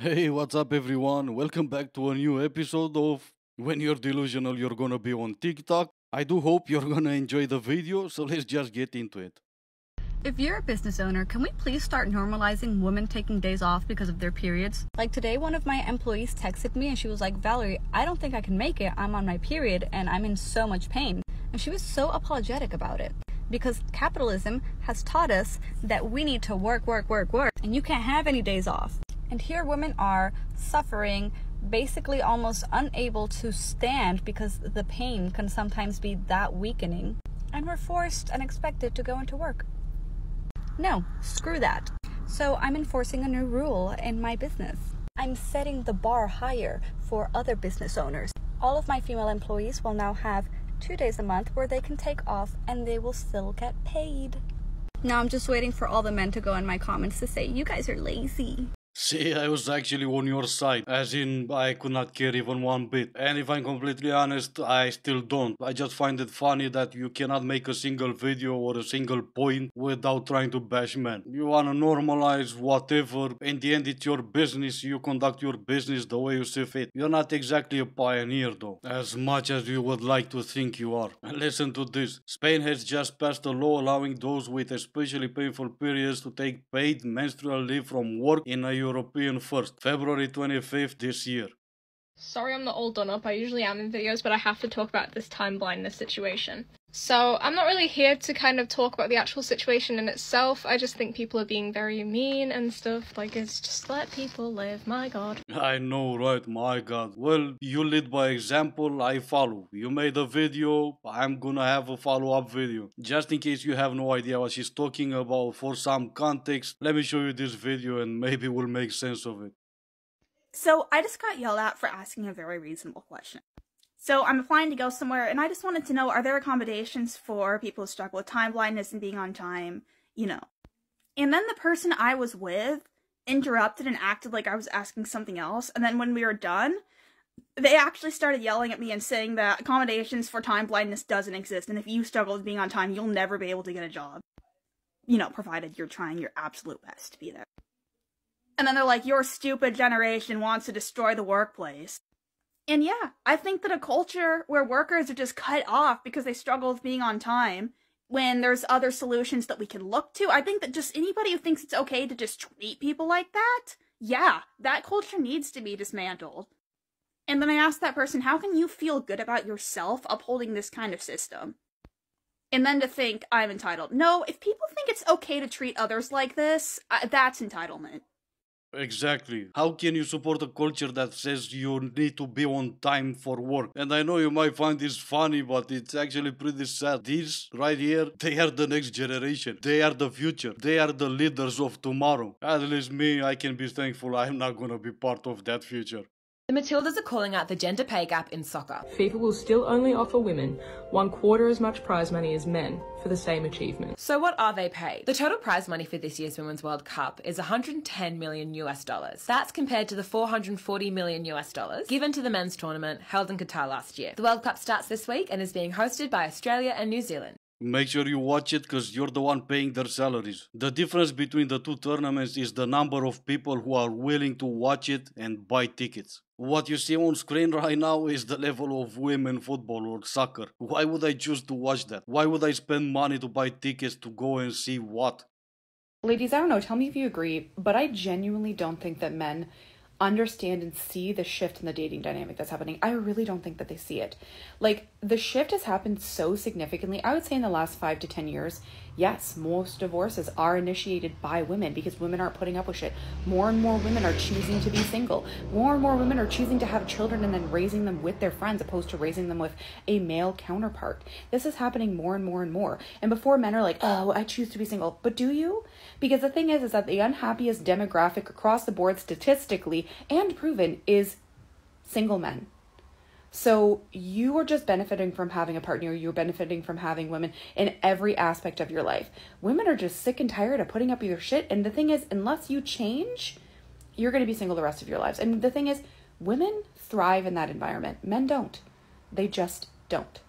Hey, what's up, everyone? Welcome back to a new episode of When You're Delusional, You're Gonna Be on TikTok. I do hope you're gonna enjoy the video, so let's just get into it. If you're a business owner, can we please start normalizing women taking days off because of their periods? Like today, one of my employees texted me and she was like, Valerie, I don't think I can make it. I'm on my period and I'm in so much pain. And she was so apologetic about it because capitalism has taught us that we need to work, and you can't have any days off. And here women are suffering, basically almost unable to stand because the pain can sometimes be that weakening. And we're forced and expected to go into work. No, screw that. So I'm enforcing a new rule in my business. I'm setting the bar higher for other business owners. All of my female employees will now have 2 days a month where they can take off and they will still get paid. Now I'm just waiting for all the men to go in my comments to say, you guys are lazy. See, I was actually on your side, as in I could not care even one bit. And if I'm completely honest, I still don't. I just find it funny that you cannot make a single video or a single point without trying to bash men. You wanna normalize whatever, in the end it's your business, you conduct your business the way you see fit. You're not exactly a pioneer though, as much as you would like to think you are. And listen to this, Spain has just passed a law allowing those with especially painful periods to take paid menstrual leave from work in a European first, February 25th this year. Sorry I'm not all done up, I usually am in videos, but I have to talk about this time blindness situation. So I'm not really here to kind of talk about the actual situation in itself, I just think people are being very mean and stuff, like it's just let people live, my god. I know, right? My god. Well, you lead by example, I follow. You made a video, I'm gonna have a follow-up video. Just in case you have no idea what she's talking about, for some context, let me show you this video and maybe we'll make sense of it. So I just got yelled at for asking a very reasonable question. So I'm applying to go somewhere, and I just wanted to know, are there accommodations for people who struggle with time blindness and being on time, you know? And then the person I was with interrupted and acted like I was asking something else, and then when we were done, they actually started yelling at me and saying that accommodations for time blindness doesn't exist, and if you struggle with being on time, you'll never be able to get a job. You know, provided you're trying your absolute best to be there. And then they're like, your stupid generation wants to destroy the workplace. And yeah, I think that a culture where workers are just cut off because they struggle with being on time, when there's other solutions that we can look to, I think that just anybody who thinks it's okay to just treat people like that, yeah, that culture needs to be dismantled. And then I asked that person, how can you feel good about yourself upholding this kind of system? And then to think I'm entitled. No, if people think it's okay to treat others like this, that's entitlement. Exactly. How can you support a culture that says you need to be on time for work? And I know you might find this funny, but it's actually pretty sad. These right here, they are the next generation. They are the future. They are the leaders of tomorrow. At least me, I can be thankful I'm not gonna be part of that future. The Matildas are calling out the gender pay gap in soccer. FIFA will still only offer women 1/4 as much prize money as men for the same achievement. So what are they paid? The total prize money for this year's Women's World Cup is $110 million US. That's compared to the $440 million US given to the men's tournament held in Qatar last year. The World Cup starts this week and is being hosted by Australia and New Zealand. Make sure you watch it because you're the one paying their salaries. The difference between the two tournaments is the number of people who are willing to watch it and buy tickets. What you see on screen right now is the level of women football or soccer. Why would I choose to watch that? Why would I spend money to buy tickets to go and see what? Ladies, I don't know, tell me if you agree, but I genuinely don't think that men understand and see the shift in the dating dynamic that's happening. I really don't think that they see it. Like, the shift has happened so significantly. I would say in the last 5 to 10 years, yes, most divorces are initiated by women because women aren't putting up with shit. More and more women are choosing to be single. More and more women are choosing to have children and then raising them with their friends opposed to raising them with a male counterpart. This is happening more and more and more. And before, men are like, oh, I choose to be single. But do you? Because the thing is that the unhappiest demographic across the board statistically and proven is single men. So you are just benefiting from having a partner. You're benefiting from having women in every aspect of your life. Women are just sick and tired of putting up with your shit. And the thing is, unless you change, you're going to be single the rest of your lives. And the thing is, women thrive in that environment. Men don't. They just don't.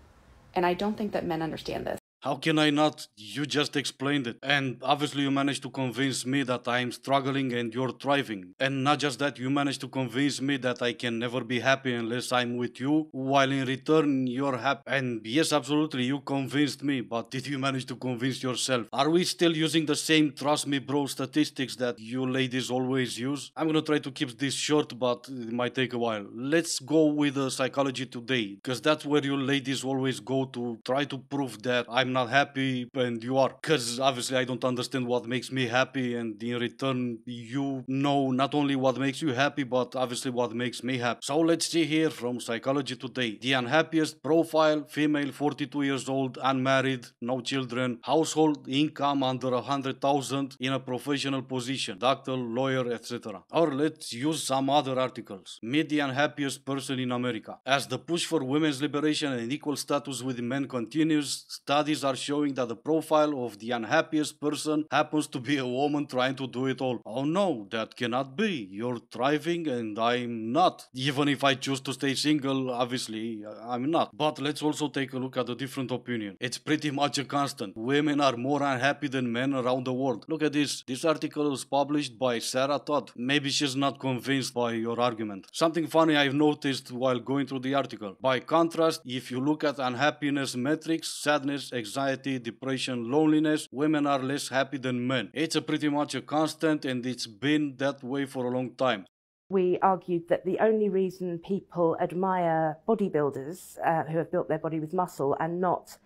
And I don't think that men understand this. How can I not? You just explained it. And obviously you managed to convince me that I'm struggling and you're thriving. And not just that, you managed to convince me that I can never be happy unless I'm with you, while in return you're happy. And yes, absolutely, you convinced me, but did you manage to convince yourself? Are we still using the same trust me bro statistics that you ladies always use? I'm gonna try to keep this short, but it might take a while. Let's go with the psychology today, because that's where you ladies always go to try to prove that I'm not happy and you are. Because obviously I don't understand what makes me happy, and in return you know not only what makes you happy, but obviously what makes me happy. So let's see here from psychology today. The unhappiest profile: female, 42 years old, unmarried, no children, household income under 100,000, in a professional position, doctor, lawyer, etc. Or let's use some other articles. Meet the unhappiest person in America. As the push for women's liberation and equal status with men continues, studies are showing that the profile of the unhappiest person happens to be a woman trying to do it all. Oh no, that cannot be. You're thriving and I'm not. Even if I choose to stay single, obviously I'm not. But let's also take a look at a different opinion. It's pretty much a constant. Women are more unhappy than men around the world. Look at this. This article was published by Sarah Todd. Maybe she's not convinced by your argument. Something funny I've noticed while going through the article. By contrast, if you look at unhappiness metrics, sadness, anxiety, depression, loneliness, women are less happy than men. It's a pretty much a constant, and it's been that way for a long time. We argued that the only reason people admire bodybuilders who have built their body with muscle and not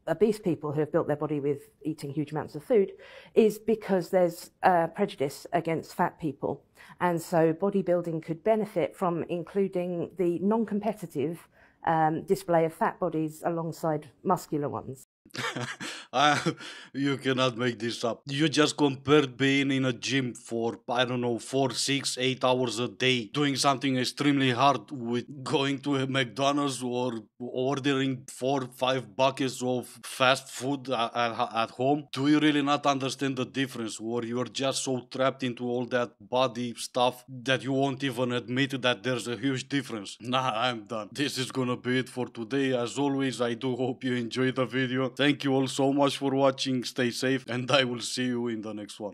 obese people who have built their body with eating huge amounts of food is because there's prejudice against fat people. And so bodybuilding could benefit from including the non-competitive display of fat bodies alongside muscular ones. You cannot make this up. You just compared being in a gym for, I don't know, 4, 6, 8 hours a day, doing something extremely hard, with going to a McDonald's or ordering 4, 5 buckets of fast food at home. Do you really not understand the difference, or you're just so trapped into all that body stuff that you won't even admit that there's a huge difference? Nah, I'm done. This is gonna be it for today. As always, I do hope you enjoyed the video. Thank you all so much for watching. Stay safe, and I will see you in the next one.